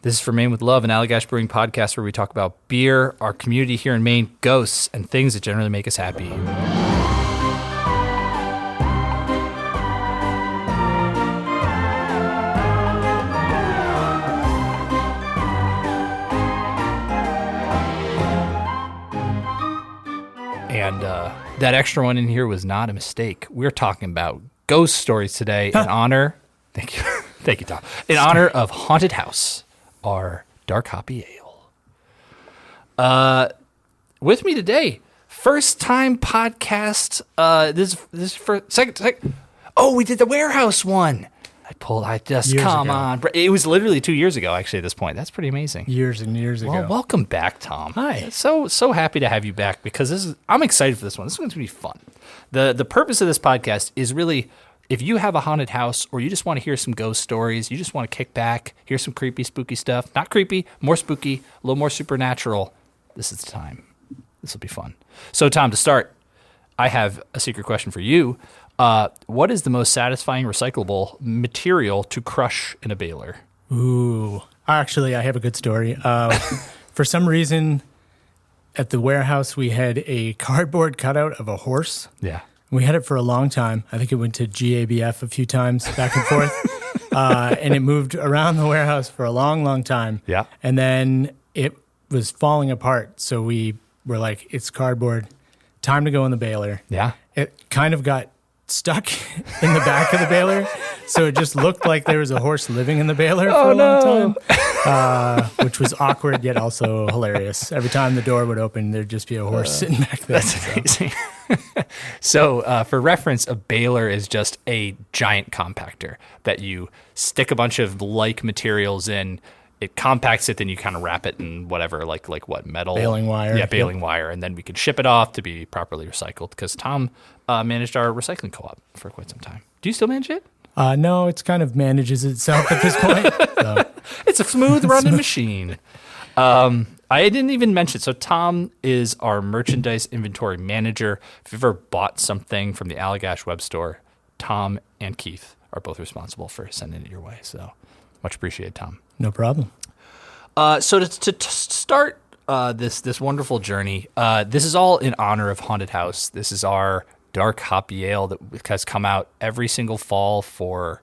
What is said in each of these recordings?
This is For Maine with Love, an Allagash brewing podcast where we talk about beer, our community here in Maine, ghosts, and things that generally make us happy. And that extra one in here was not a mistake. We're talking about ghost stories today in honor, thank you, Tom, in honor of Haunted House, our dark hoppy ale. With me today, first time podcast. This is for second. Oh, we did the warehouse one. Years come ago. On. It was literally 2 years ago, actually, at this point. That's pretty amazing. Years and years ago. Well, welcome back, Tom. Hi. So happy to have you back because I'm excited for this one. This is going to be fun. The purpose of this podcast is really, if you have a haunted house or you just want to hear some ghost stories, you just want to kick back, hear some creepy, spooky stuff. Not creepy, more spooky, a little more supernatural. This is the time. This will be fun. So, Tom, to start, I have a secret question for you. What is the most satisfying recyclable material to crush in a baler? Ooh. Actually, I have a good story. For some reason, at the warehouse, we had a cardboard cutout of a horse. Yeah. We had it for a long time. I think it went to GABF a few times, back and forth. And it moved around the warehouse for a long, long time. Yeah. And then it was falling apart. So we were like, it's cardboard. Time to go in the baler. Yeah. It kind of got stuck in the back of the baler. So it just looked like there was a horse living in the baler for a long time, which was awkward yet also hilarious. Every time the door would open, there'd just be a horse sitting back there. That's amazing. So for reference, a baler is just a giant compactor that you stick a bunch of like materials in. It compacts it, then you kind of wrap it in whatever, like what, metal? Baling wire. Yeah, baling wire. And then we can ship it off to be properly recycled because Tom managed our recycling co-op for quite some time. Do you still manage it? No, it's kind of manages itself at this point. So. It's a smooth running machine. I didn't even mention, so Tom is our merchandise inventory manager. If you've ever bought something from the Allagash web store, Tom and Keith are both responsible for sending it your way. So much appreciated, Tom. No problem. So to start this wonderful journey, this is all in honor of Haunted House. This is our dark hoppy ale that has come out every single fall for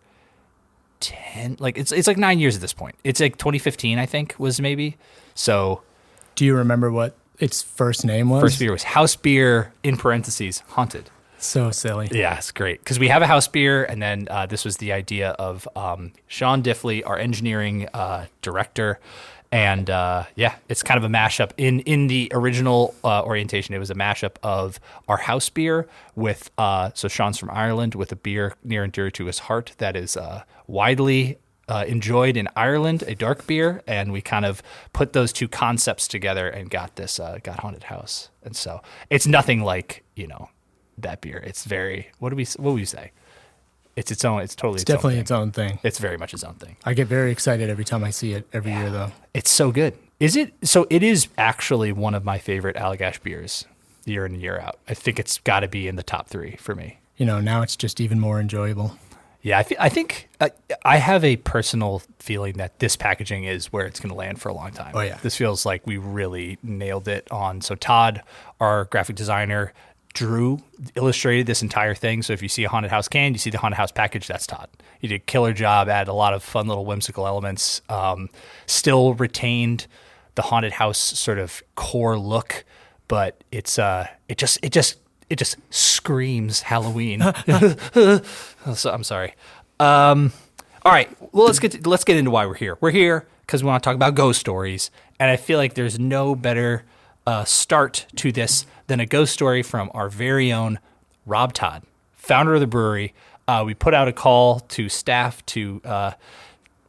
10, it's like 9 years at this point. It's like 2015, I think, was maybe. So, do you remember what its first name was? First beer was house beer, in parentheses, haunted. So silly. Yeah, it's great. Because we have a house beer, and then this was the idea of Sean Diffley, our engineering director. And it's kind of a mashup. In the original orientation, it was a mashup of our house beer with, so Sean's from Ireland, with a beer near and dear to his heart that is widely enjoyed in Ireland, a dark beer. And we kind of put those two concepts together and got got Haunted House. And so it's nothing like, that beer. It's very, what would we say? It's its own. It's totally. It's definitely its own thing. It's very much its own thing. I get very excited every time I see it every year, though. It's so good. Is it? So it is actually one of my favorite Allagash beers, year in and year out. I think it's got to be in the top 3 for me. Now it's just even more enjoyable. Yeah, I think I have a personal feeling that this packaging is where it's going to land for a long time. Oh yeah, this feels like we really nailed it on. So Todd, our graphic designer, illustrated this entire thing. So if you see a Haunted House can, you see the Haunted House package, that's Todd. He did a killer job, added a lot of fun little whimsical elements, still retained the Haunted House sort of core look, but it just screams Halloween. So I'm sorry. All right, well let's get into why we're here. We're here because we want to talk about ghost stories, and I feel like there's no better start to this than a ghost story from our very own Rob Todd, founder of the brewery. We put out a call to staff to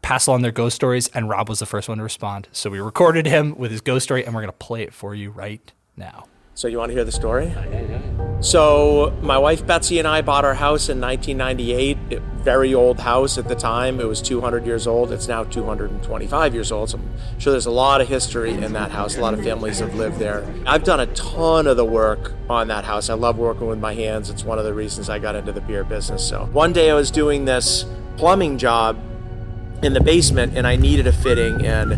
pass along their ghost stories, and Rob was the first one to respond. So we recorded him with his ghost story, and we're going to play it for you right now. So you want to hear the story? Yeah. So my wife Betsy and I bought our house in 1998. Very old house at the time. It was 200 years old. It's now 225 years old. So I'm sure there's a lot of history in that house. A lot of families have lived there. I've done a ton of the work on that house. I love working with my hands. It's one of the reasons I got into the beer business. So one day I was doing this plumbing job in the basement, and I needed a fitting, and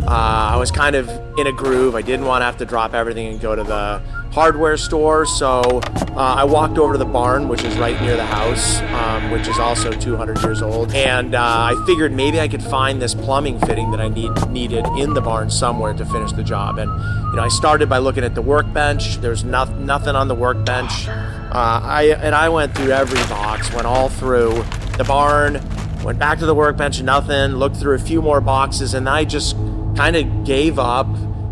I was kind of in a groove. I didn't want to have to drop everything and go to the hardware store, so I walked over to the barn, which is right near the house, which is also 200 years old, and I figured maybe I could find this plumbing fitting that I needed in the barn somewhere to finish the job. And I started by looking at the workbench. There's nothing on the workbench. I went through every box, went all through the barn, went back to the workbench, nothing, looked through a few more boxes, and I just kind of gave up,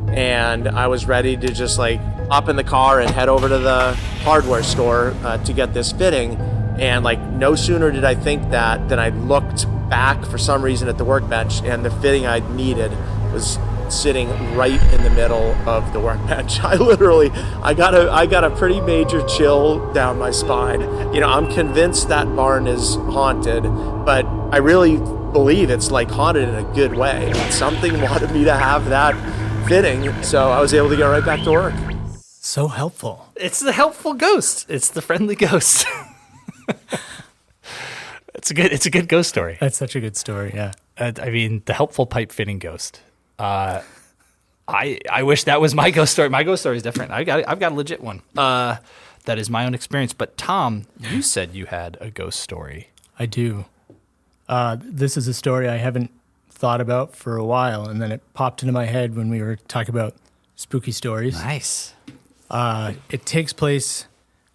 and I was ready to just like up in the car and head over to the hardware store to get this fitting. And like no sooner did I think that than I looked back for some reason at the workbench, and the fitting I needed was sitting right in the middle of the workbench. I got a pretty major chill down my spine. I'm convinced that barn is haunted, but I really believe it's like haunted in a good way. Something wanted me to have that fitting, so I was able to get right back to work. So helpful. It's the helpful ghost. It's the friendly ghost. It's a good ghost story. That's such a good story. Yeah. I mean, the helpful pipe fitting ghost. I wish that was my ghost story. My ghost story is different. I've got a legit one. That is my own experience. But Tom, you said you had a ghost story. I do. This is a story I haven't thought about for a while, and then it popped into my head when we were talking about spooky stories. Nice. It takes place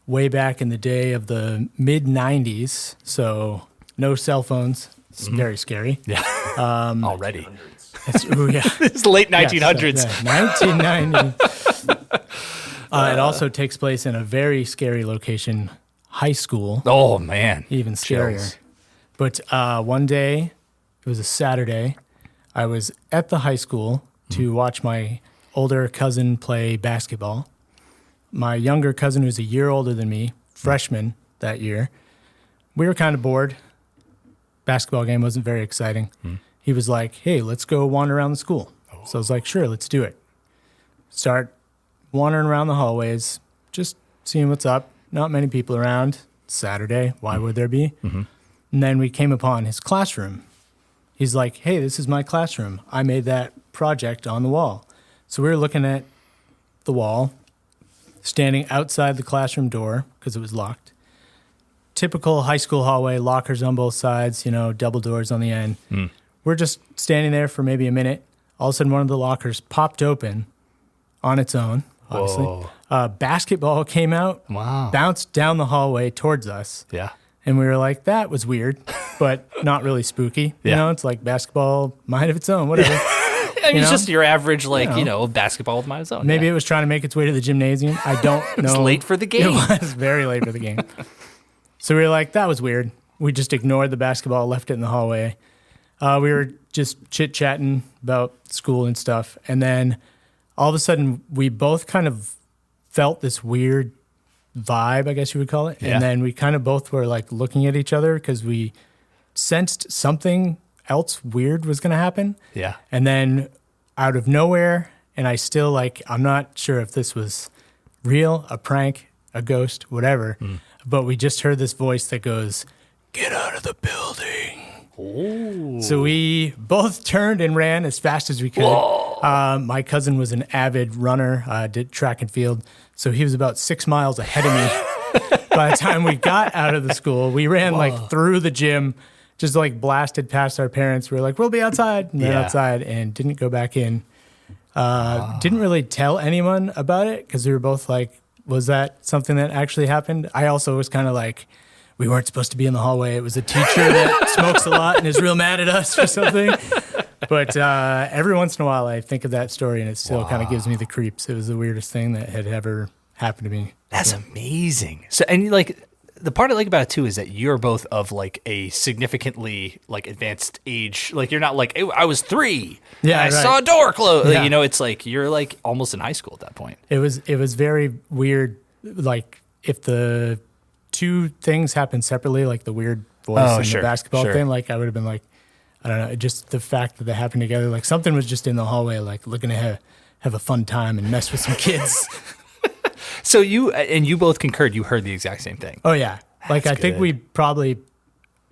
way back in the day of the mid-'90s, so no cell phones. It's very scary. Yeah. Already. Yeah. It's late 1900s. Yes, 1990. It also takes place in a very scary location, high school. Oh, man. Even scarier. Chills. But one day, it was a Saturday, I was at the high school to watch my older cousin play basketball. My younger cousin, who's a year older than me, freshman that year, we were kind of bored. Basketball game wasn't very exciting. He was like, hey, let's go wander around the school. So I was like, sure, let's do it. Start wandering around the hallways, just seeing what's up. Not many people around. Saturday, why would there be? And then we came upon his classroom. He's like, hey, this is my classroom. I made that project on the wall. So we were looking at the wall, standing outside the classroom door because it was locked. Typical high school hallway, lockers on both sides, double doors on the end. We're just standing there for maybe a minute. All of a sudden, one of the lockers popped open on its own, obviously. Basketball came out, bounced down the hallway towards us. Yeah. And we were like, that was weird, but not really spooky. It's like basketball, mind of its own, whatever. I mean, it's just your average, basketball with mind of its own. Maybe it was trying to make its way to the gymnasium. I don't know. It was late for the game. It was very late for the game. So we were like, that was weird. We just ignored the basketball, left it in the hallway. We were just chit-chatting about school and stuff. And then all of a sudden, we both kind of felt this weird vibe, I guess you would call it. Yeah. And then we kind of both were like looking at each other because we sensed something else weird was going to happen. Yeah. And then out of nowhere, and I still I'm not sure if this was real, a prank, a ghost, whatever, but we just heard this voice that goes, get out of the building. Ooh. So we both turned and ran as fast as we could. My cousin was an avid runner, did track and field, so he was about 6 miles ahead of me. By the time we got out of the school, we ran through the gym, just blasted past our parents. We were like, we'll be outside, and then outside, and didn't go back in. Didn't really tell anyone about it because we were both like, was that something that actually happened? I also was kind of like, we weren't supposed to be in the hallway. It was a teacher that smokes a lot and is real mad at us or something. But every once in a while, I think of that story, and it still kind of gives me the creeps. It was the weirdest thing that had ever happened to me. That's amazing. So, and the part I like about it too is that you're both of a significantly advanced age. You're not I was 3. Yeah, I right. saw a door close. Yeah. It's you're almost in high school at that point. It was very weird. If the two things happened separately, the weird voice and the basketball thing, I would have been I don't know, just the fact that they happened together, something was just in the hallway, looking to have a fun time and mess with some kids. So you both concurred. You heard the exact same thing. Oh yeah, I think good. we probably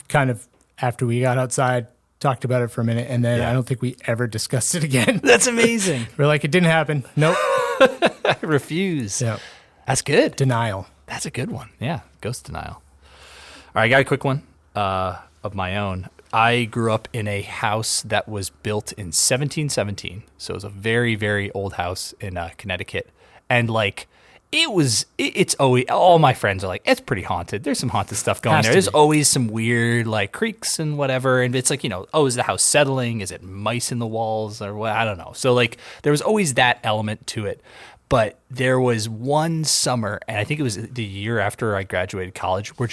kind of after we got outside talked about it for a minute, and then I don't think we ever discussed it again. That's amazing. We're like, it didn't happen. Nope. I refuse. Yeah. That's good. Denial. That's a good one. Yeah, ghost denial. All right, I got a quick one of my own. I grew up in a house that was built in 1717. So it was a very, very old house in Connecticut. And like, it's always, all my friends are like, it's pretty haunted. There's some haunted stuff going there. There's always some weird like creaks and whatever. And it's like, is the house settling? Is it mice in the walls or what? I don't know. So like, there was always that element to it. But there was one summer, and I think it was the year after I graduated college, where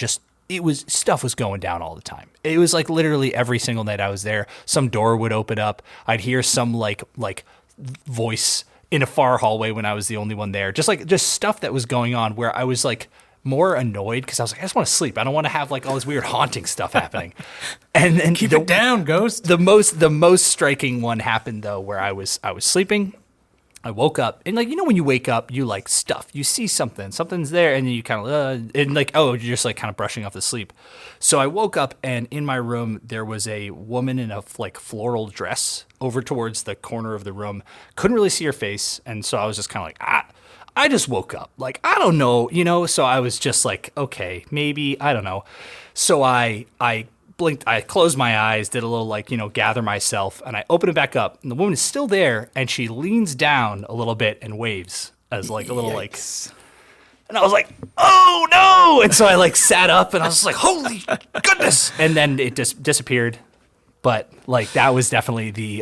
stuff was going down all the time. It was like literally every single night I was there, some door would open up. I'd hear some like voice in a far hallway when I was the only one there. Just stuff that was going on where I was like more annoyed because I was like, I just want to sleep. I don't want to have like all this weird haunting stuff happening. And keep it down, ghost. The most striking one happened though, where I was sleeping. I woke up, and like, when you wake up, you like stuff. You see something's there, and then you kind of, and like, you're just like kind of brushing off the sleep. So I woke up, and in my room, there was a woman in a like floral dress over towards the corner of the room. Couldn't really see her face, and so I was just kind of like, I just woke up. Like, I don't know, so I was just like, okay, maybe, I don't know. So I blinked, I closed my eyes, did a little like, gather myself, and I open it back up, and the woman is still there, and she leans down a little bit and waves as like a little like, and I was like, oh no! And so I like sat up, and I was like, holy goodness! And then it just disappeared. But like, that was definitely the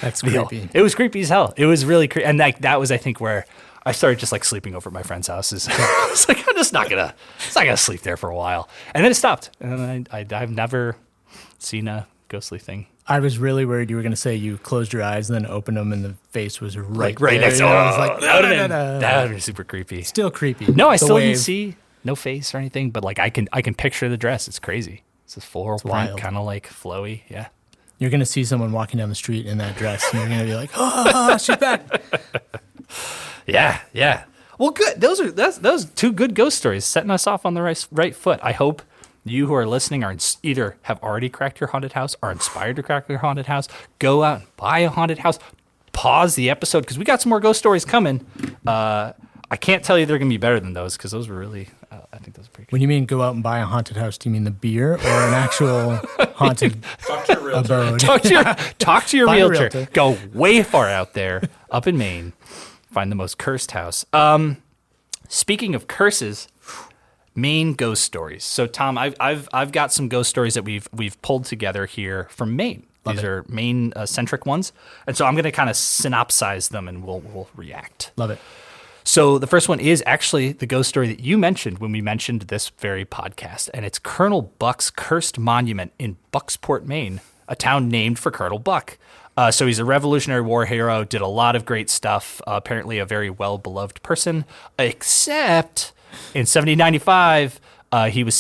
that's creepy. It was creepy as hell. It was really creepy, and like that was, I think, where I started just like sleeping over at my friend's houses. It's like, I'm just not gonna sleep there for a while. And then it stopped. And I've never seen a ghostly thing. I was really worried you were going to say you closed your eyes and then opened them and the face was right next to I was like, that would have been super creepy. Still creepy. No, I still didn't see no face or anything, but like I can picture the dress. It's crazy. It's this floral print, kind of like flowy. Yeah. You're going to see someone walking down the street in that dress and you're going to be like, oh, she's back. Yeah. Well, good. Those two good ghost stories, setting us off on the right foot. I hope you who are listening are either have already cracked your haunted house, are inspired to crack your haunted house. Go out and buy a haunted house. Pause the episode because we got some more ghost stories coming. I can't tell you they're going to be better than those because those were really. I think those are pretty good. When you mean go out and buy a haunted house, do you mean the beer or an actual haunted abode? Talk to your realtor. Go way far out there, up in Maine. Find the most cursed house. Speaking of curses, Maine ghost stories. So Tom, I've got some ghost stories that we've pulled together here from Maine. These are Maine centric ones, and so I'm going to kind of synopsize them, and we'll react. Love it. So the first one is actually the ghost story that you mentioned when we mentioned this very podcast, and it's Colonel Buck's cursed monument in Bucksport, Maine, a town named for Colonel Buck. So he's a Revolutionary War hero, did a lot of great stuff, apparently a very well-beloved person, except in 1795, he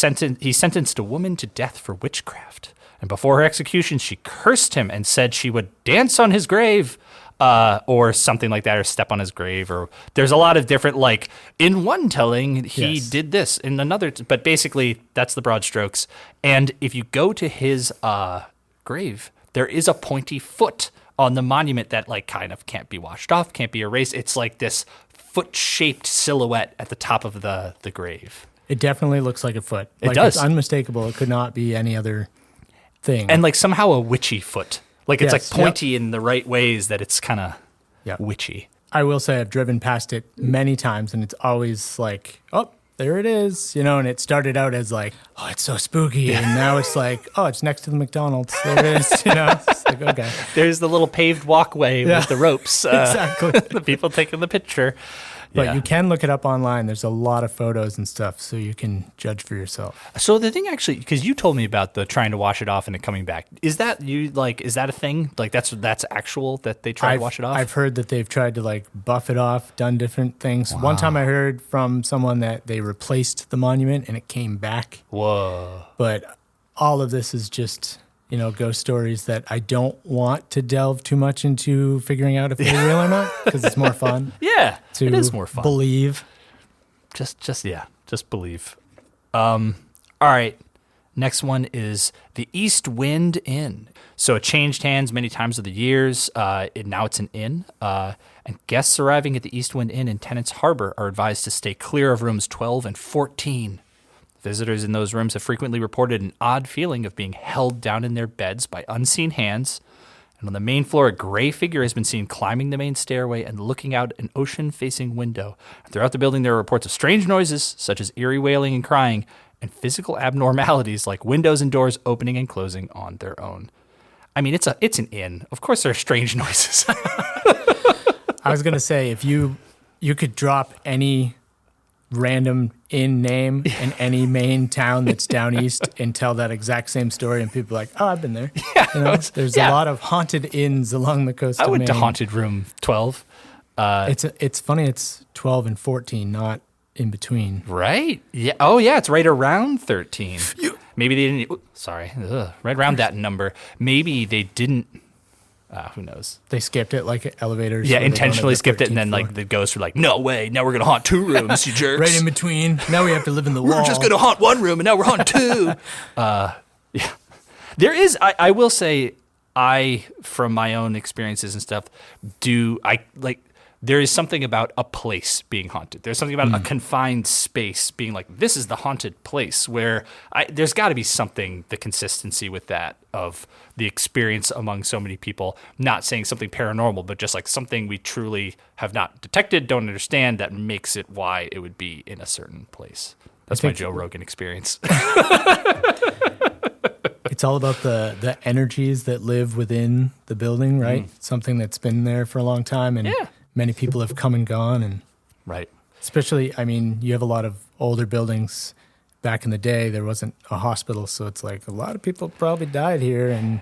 sentenced a woman to death for witchcraft. And before her execution, she cursed him and said she would dance on his grave, or something like that, or step on his grave. Or there's a lot of different, like, in one telling, he did this, in another, but basically, that's the broad strokes. And if you go to his grave, there is a pointy foot on the monument that like kind of can't be washed off, can't be erased. It's like this foot-shaped silhouette at the top of the grave. It definitely looks like a foot. It does. It's unmistakable. It could not be any other thing. And like somehow a witchy foot. Like it's like pointy in the right ways that it's kind of witchy. I will say I've driven past it many times and it's always like, oh, there it is, and it started out as like, oh, it's so spooky, and now it's like, oh, it's next to the McDonald's. There it is, It's like, okay. There's the little paved walkway with the ropes. Exactly. The people taking the picture. But you can look it up online. There's a lot of photos and stuff, so you can judge for yourself. So the thing actually, because you told me about the trying to wash it off and it coming back, is that a thing? Like that's actual that they try to wash it off? I've heard that they've tried to like buff it off, done different things. Wow. One time I heard from someone that they replaced the monument and it came back. Whoa! But all of this is just ghost stories that I don't want to delve too much into figuring out if they're real or not, because it's more fun. Yeah, it is more fun. Believe. Just believe. All right. Next one is the East Wind Inn. So it changed hands many times over the years. Now it's an inn. And guests arriving at the East Wind Inn in Tennant's Harbor are advised to stay clear of rooms 12 and 14. Visitors in those rooms have frequently reported an odd feeling of being held down in their beds by unseen hands. And on the main floor, a gray figure has been seen climbing the main stairway and looking out an ocean-facing window. And throughout the building, there are reports of strange noises, such as eerie wailing and crying, and physical abnormalities like windows and doors opening and closing on their own. I mean, it's an inn. Of course there are strange noises. I was going to say, if you could drop any random inn name in any Maine town that's down east and tell that exact same story, and people are like, oh, I've been there. Yeah, you know, there's a lot of haunted inns along the coast of Maine. I went to haunted room 12. It's funny, it's 12 and 14, not in between. Right? Yeah. Oh, yeah, it's right around 13. Maybe they didn't, right around that number. Maybe they didn't. Who knows? They skipped it like elevators. Yeah, intentionally skipped it, and then like the ghosts were like, "No way! Now we're gonna haunt 2 rooms, you jerks!" Right in between. Now we have to live in the wall. We're just gonna haunt 1 room, and now we're haunting 2. Yeah, there is. I will say, from my own experiences and stuff, there is something about a place being haunted. There's something about a confined space being like, this is the haunted place, where there's got to be something, the consistency with that, of the experience among so many people, not saying something paranormal, but just like something we truly have not detected, don't understand, that makes it why it would be in a certain place. That's my Joe Rogan experience. It's all about the energies that live within the building, right? Something that's been there for a long time, and many people have come and gone. And right. Especially, I mean, you have a lot of older buildings. Back in the day, there wasn't a hospital, so it's like a lot of people probably died here and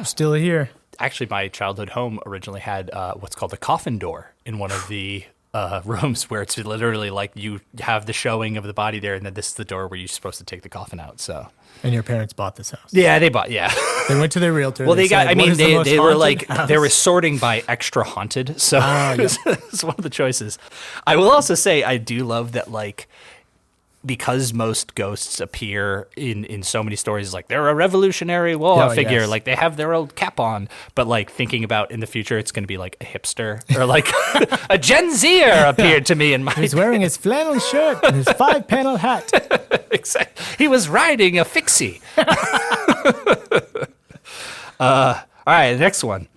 still here. Actually, my childhood home originally had what's called a coffin door in one of the rooms, where it's literally like you have the showing of the body there, and then this is the door where you're supposed to take the coffin out. So. And your parents bought this house? Yeah, they bought. Yeah, they went to their realtor. Well, they were like house? They were sorting by extra haunted, so it's one of the choices. I will also say I do love that, like, because most ghosts appear in so many stories, like they're a revolutionary wall figure, like they have their old cap on, but like thinking about in the future, it's going to be like a hipster or like a Gen Zer appeared to me in my. He's wearing his flannel shirt and his 5-panel hat. Exactly. He was riding a fixie. All right, next one.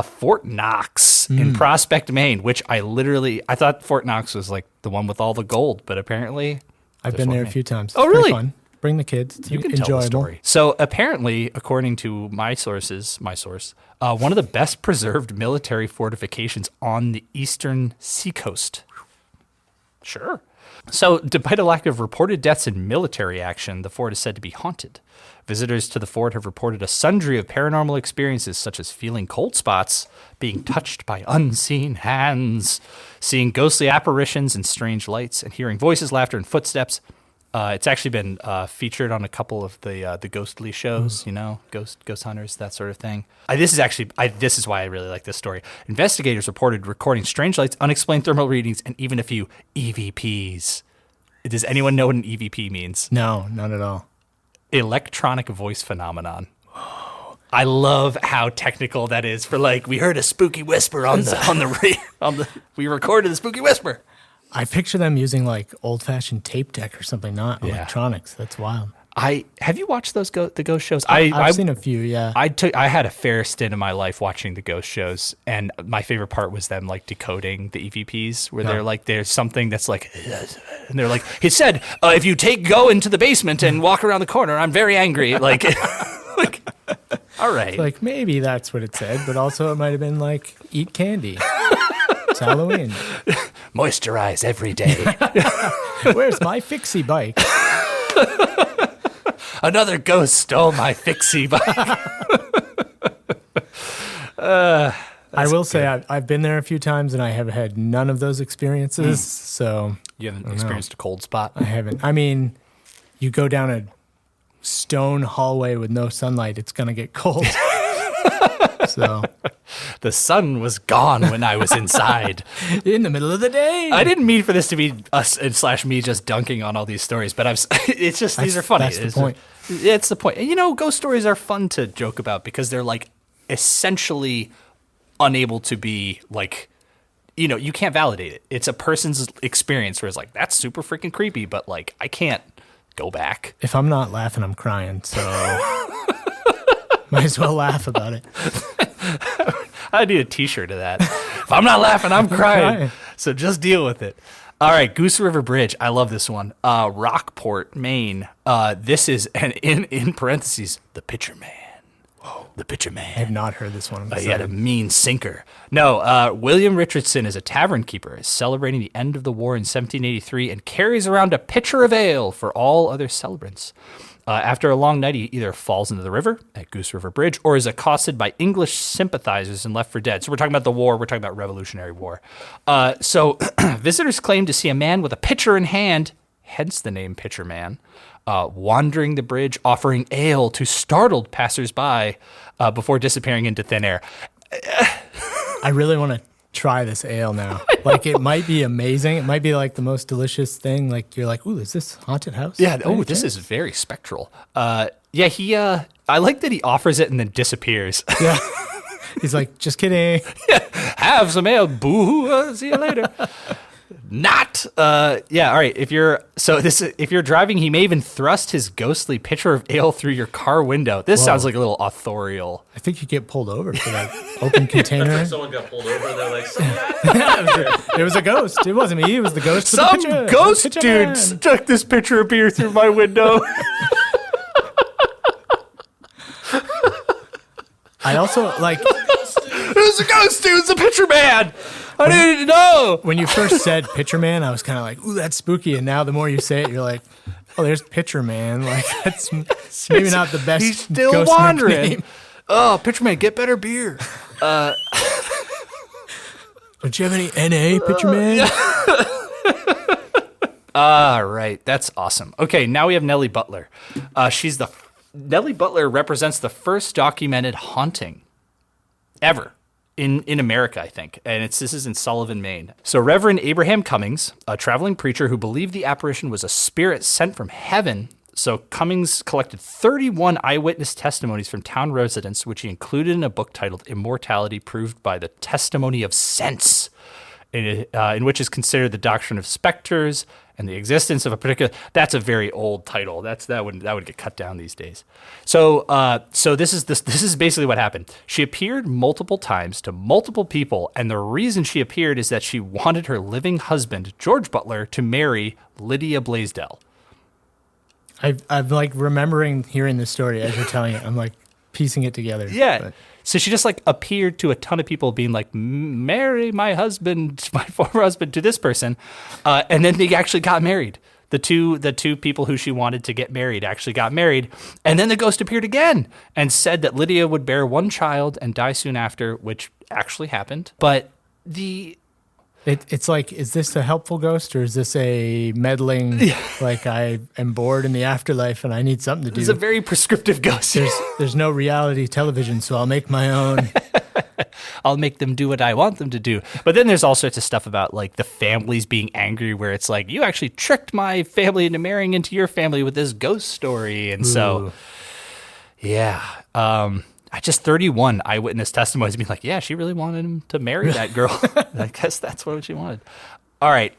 Fort Knox in Prospect, Maine, which I thought Fort Knox was like the one with all the gold, but apparently I've been there a few times. Oh, really? Fun. Bring the kids. It's you can enjoyable. Tell the story. So apparently, according to my source, one of the best preserved military fortifications on the eastern seacoast. Sure. So, despite a lack of reported deaths in military action, the fort is said to be haunted. Visitors to the fort have reported a sundry of paranormal experiences, such as feeling cold spots, being touched by unseen hands, seeing ghostly apparitions and strange lights, and hearing voices, laughter, and footsteps. It's actually been featured on a couple of the ghostly shows, ghost hunters, that sort of thing. This is why I really like this story. Investigators reported recording strange lights, unexplained thermal readings, and even a few EVPs. Does anyone know what an EVP means? No, not at all. Electronic voice phenomenon. I love how technical that is for, like, we heard a spooky whisper we recorded a spooky whisper. I picture them using like old-fashioned tape deck or something, not electronics. That's wild. Have you watched the ghost shows? I've seen a few, yeah. I had a fair stint in my life watching the ghost shows, and my favorite part was them like decoding the EVPs, where they're like, there's something that's like, and they're like, he said, if you go into the basement and walk around the corner, I'm very angry. Like, like, all right. It's like, maybe that's what it said, but also it might have been like, eat candy. It's Halloween. Moisturize every day. Where's my fixie bike? Another ghost stole my fixie bike. I will say I've been there a few times, and I have had none of those experiences. So you haven't experienced a cold spot? I haven't. I mean, you go down a stone hallway with no sunlight, it's going to get cold. So The sun was gone when I was inside. in the middle of the day. I didn't mean for this to be us / me just dunking on all these stories, but it's just these are funny. That's the point. It's the point. And, ghost stories are fun to joke about because they're like essentially unable to be like, you can't validate it. It's a person's experience where it's like, that's super freaking creepy, but like, I can't go back. If I'm not laughing, I'm crying. So might as well laugh about it. I need a t-shirt of that. If I'm not laughing, I'm crying. So just deal with it. All right, Goose River Bridge. I love this one. Rockport, Maine. This is, and in parentheses, the Pitcher Man. Whoa, the Pitcher Man. I have not heard this one. He had a mean sinker. No, William Richardson is a tavern keeper, is celebrating the end of the war in 1783 and carries around a pitcher of ale for all other celebrants. After a long night, he either falls into the river at Goose River Bridge or is accosted by English sympathizers and left for dead. So we're talking about the war. We're talking about Revolutionary War. So visitors claim to see a man with a pitcher in hand, hence the name Pitcher Man, wandering the bridge, offering ale to startled passersby before disappearing into thin air. I really want to try this ale now. Like, it might be amazing. It might be like the most delicious thing. Like, you're like, ooh, is this haunted house? Yeah. Oh, this is very spectral. Yeah. I like that he offers it and then disappears. Yeah. He's like, just kidding. Have some ale. Boo. See you later. Not. Yeah. All right. If you're driving, he may even thrust his ghostly pitcher of ale through your car window. This sounds like a little authorial. I think you get pulled over for that open container. Someone got pulled over and they're like, It was a ghost. It wasn't me. It was the ghost. of the Some pitcher. ghost The pitcher dude man. stuck this pitcher of beer through my window. I also like It was a ghost dude. It was a pitcher man. I didn't know. when you first said Pitcher Man, I was kind of like, ooh, that's spooky. And now the more you say it, you're like, oh, there's Pitcher Man. Like, that's maybe not the best. He's still ghost wandering. nickname. Oh, pitcher man, get better beer. Don't you have any NA, Pitcher Man? All right, that's awesome. Okay, now we have Nellie Butler. Nellie Butler represents the first documented haunting ever in America, I think, and this is in Sullivan, Maine. So Reverend Abraham Cummings, a traveling preacher who believed the apparition was a spirit sent from heaven. So Cummings collected 31 eyewitness testimonies from town residents, which he included in a book titled "Immortality Proved by the Testimony of Sense," in which is considered the doctrine of specters and the existence of a particular. That's a very old title. That would get cut down these days. So this is basically what happened. She appeared multiple times to multiple people, and the reason she appeared is that she wanted her living husband, George Butler, to marry Lydia Blaisdell. I've like remembering hearing this story as you're telling it. I'm like piecing it together. Yeah. But So she just like appeared to a ton of people being like, marry my husband, my former husband, to this person. And then they actually got married. The two people who she wanted to get married actually got married. And then the ghost appeared again and said that Lydia would bear one child and die soon after, which actually happened. But it's like, is this a helpful ghost or is this a meddling, like I am bored in the afterlife and I need something to do? it's a very prescriptive ghost. There's no reality television, so I'll make my own. I'll make them do what I want them to do. But then there's all sorts of stuff about like the families being angry where it's like, you actually tricked my family into marrying into your family with this ghost story. And so, yeah. I just 31 eyewitness testimonies being like, yeah, she really wanted him to marry that girl. I guess that's what she wanted. All right.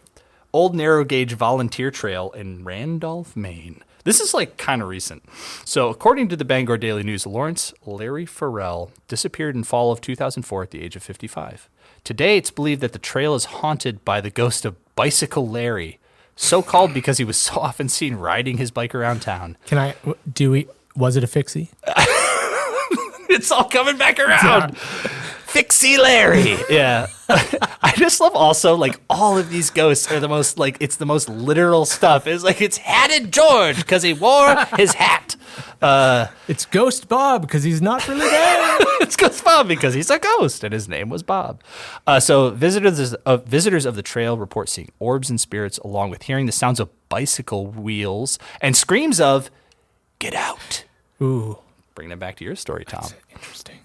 Old Narrow Gauge Volunteer Trail in Randolph, Maine. This is like kind of recent. So according to the Bangor Daily News, Lawrence Larry Farrell disappeared in fall of 2004 at the age of 55. Today, it's believed that the trail is haunted by the ghost of Bicycle Larry, so called because he was so often seen riding his bike around town. Was it a fixie? It's all coming back around. Fixie Larry. Yeah. I just love also like all of these ghosts are the most like it's the most literal stuff. It's like it's Hatted George because he wore his hat. It's Ghost Bob because he's not really there. It's Ghost Bob because he's a ghost and his name was Bob. So visitors of the trail report seeing orbs and spirits along with hearing the sounds of bicycle wheels and screams of "Get out." Ooh, Bring that back to your story, Tom. interesting.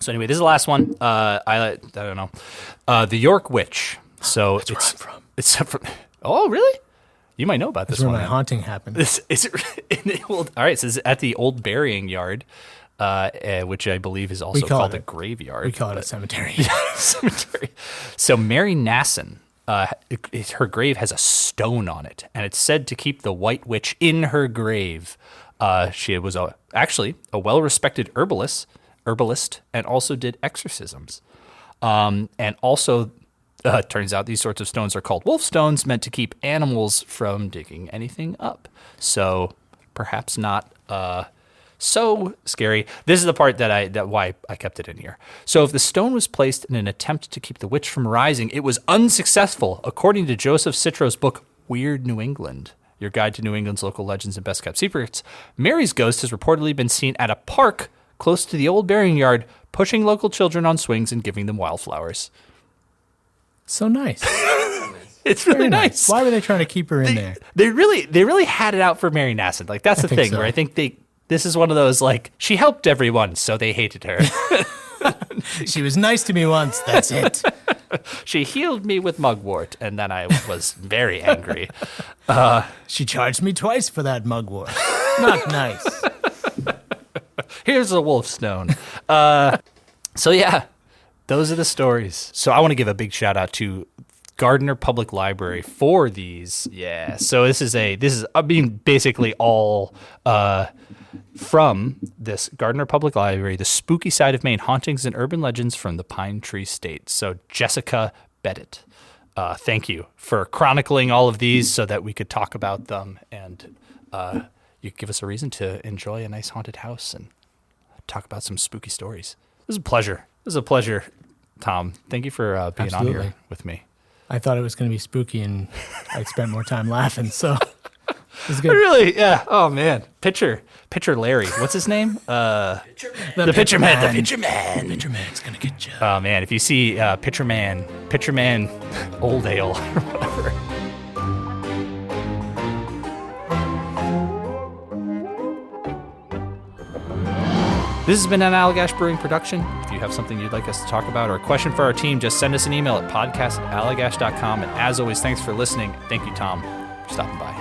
So anyway, this is the last one. I don't know. The York Witch. So That's where I'm from. It's from. Oh, really? You might know about this That's where one. my haunting happened. Is it in the old? All right, so it's at the old burying yard, which I believe is also called a graveyard. We call it a cemetery. Cemetery. So Mary Nasson, her grave has a stone on it, and it's said to keep the White Witch in her grave. She was actually a well-respected herbalist, and also did exorcisms. And also, turns out these sorts of stones are called wolf stones, meant to keep animals from digging anything up. So perhaps not so scary. This is the part that why I kept it in here. So if the stone was placed in an attempt to keep the witch from rising, it was unsuccessful, according to Joseph Citro's book, Weird New England, Your Guide to New England's Local Legends and Best Kept Secrets. Mary's ghost has reportedly been seen at a park close to the old burying yard, pushing local children on swings and giving them wildflowers. So nice. It's really Very nice. Why were they trying to keep her in there? They really had it out for Mary Nasson. Like that's the thing so. where I think this is one of those like she helped everyone, so they hated her. She was nice to me once. That's it. She healed me with mugwort, and then I was very angry. She charged me twice for that mugwort. Not nice. Here's a wolf stone. So yeah, those are the stories. So I want to give a big shout out to Gardner Public Library for these. Yeah. So this is basically all from this Gardner Public Library, The Spooky Side of Maine, Hauntings and Urban Legends from the Pine Tree State. So Jessica Bedott, thank you for chronicling all of these so that we could talk about them and you could give us a reason to enjoy a nice haunted house and talk about some spooky stories. This is a pleasure. Tom. Thank you for being Absolutely. on here with me. I thought it was going to be spooky, and I spent more time laughing. So it was good. Really? Yeah. Oh man. Pitcher Larry. What's his name? The Pitcher Man. The Pitcher Man. Pitcher Man's going to get you. Oh man, if you see Pitcher Man Old Ale or whatever. This has been an Allagash Brewing production. If you have something you'd like us to talk about or a question for our team, just send us an email at podcast@allagash.com. And as always, thanks for listening. Thank you, Tom, for stopping by.